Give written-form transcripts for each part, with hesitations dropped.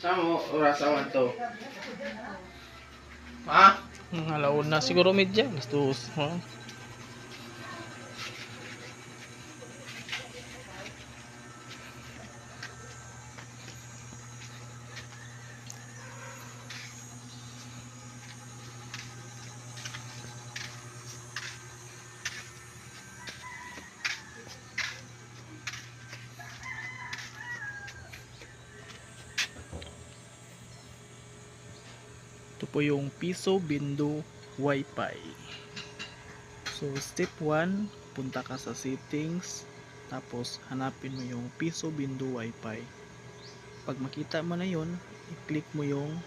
Saan mo orasawan to? Ha? Alaon na siguro medya. Gusto. Ito po yung Piso Bindo Wi-Fi. So step 1, punta ka sa settings, tapos hanapin mo yung Piso Bindo Wi-Fi. Pag makita mo na yon, i-click mo yung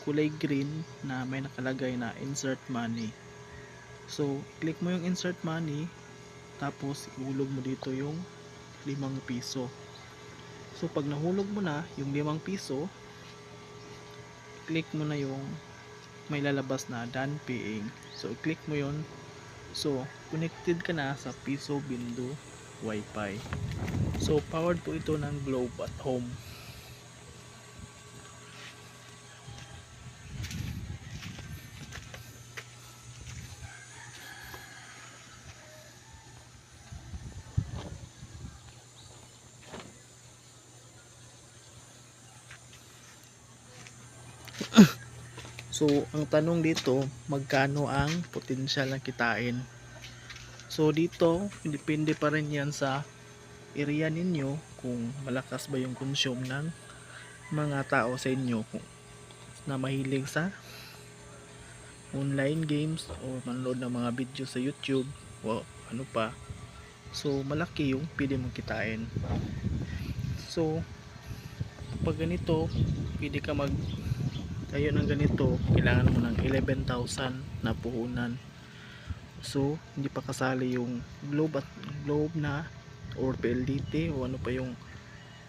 kulay green na may nakalagay na insert money. So click mo yung insert money, tapos ihulog mo dito yung 5 piso. So pag nahulog mo na yung 5 piso, click mo na yung may lalabas na done paying. So i-click mo yon. So connected ka na sa Piso Bindo Wi-Fi. So powered po ito ng Globe at Home. So ang tanong dito, magkano ang potensyal na kitain? So dito, depende pa rin yan sa area ninyo, kung malakas ba yung consume ng mga tao sa inyo na mahilig sa online games o manood ng mga video sa YouTube o ano pa. So malaki yung pwede mong kitain. So pag ganito, pwede ka tayo ng ganito, kailangan mo ng 11,000 na puhunan. So hindi pa kasali yung globe na or PLDT o ano pa yung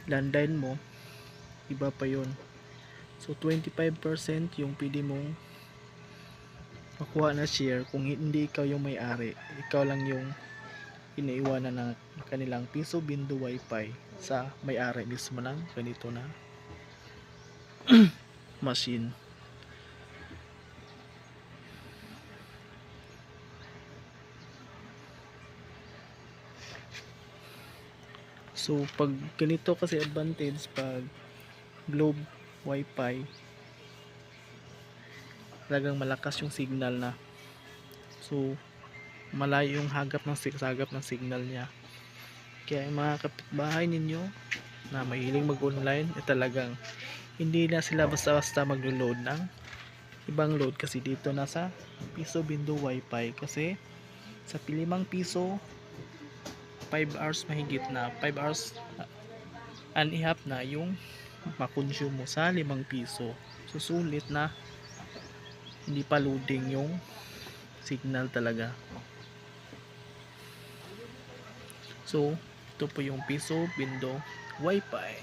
landline mo, iba pa yun. So 25% yung pwede mong makuha na share kung hindi ikaw yung may-ari, ikaw lang yung iniiwanan ng kanilang Piso Bindo Wi-Fi sa may-ari mismo ng ganito na machine. So pag ganito kasi advantage pag Globe Wi-Fi, talagang malakas yung signal na. So malayo yung sagap ng signal niya. Kaya yung mga kapitbahay ninyo na mahilig mag-online, talagang hindi na sila basta-basta maglo-load ng ibang load, kasi dito na sa Piso Bindo Wi-Fi, kasi sa 5 piso 5 hours mahigit na 5 hours and a half na yung makonsume mo sa 5 piso. Susulit na hindi pa loading yung signal talaga. So ito po yung Piso Bindo Wi-Fi.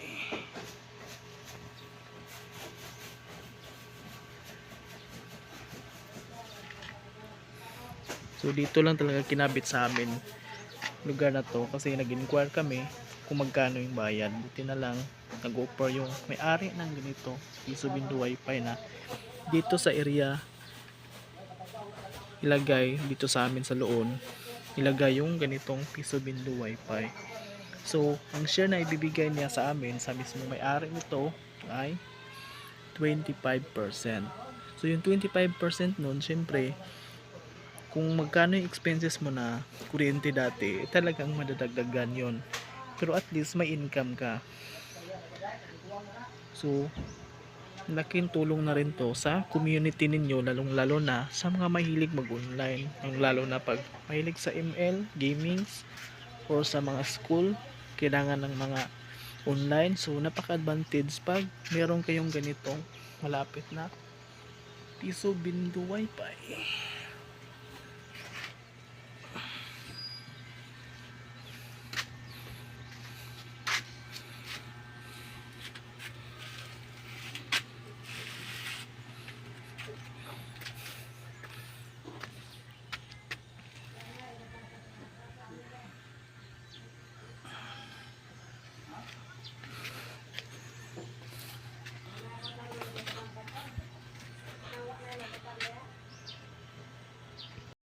So dito lang talaga kinabit sa amin lugar na to, kasi nag-inquire kami kung magkano yung bayad. Buti na lang nag-offer yung may-ari ng ganito Piso Bindo Wi-Fi na dito sa area ilagay, dito sa amin sa Loon ilagay yung ganitong Piso Bindo Wi-Fi. So ang share na ibibigay niya sa amin, sa mismo may-ari nito, ay 25%. So yung 25% nun, syempre kung magkano yung expenses mo na kuryente dati, talagang madadagdagan yon. Pero at least may income ka. So laking tulong na rin to sa community ninyo, lalong lalo na sa mga mahilig mag-online, lalo na pag mahilig sa ML, gamings, or sa mga school, kailangan ng mga online. So napaka-advantage pag meron kayong ganitong malapit na Piso Bindo Wi-Fi.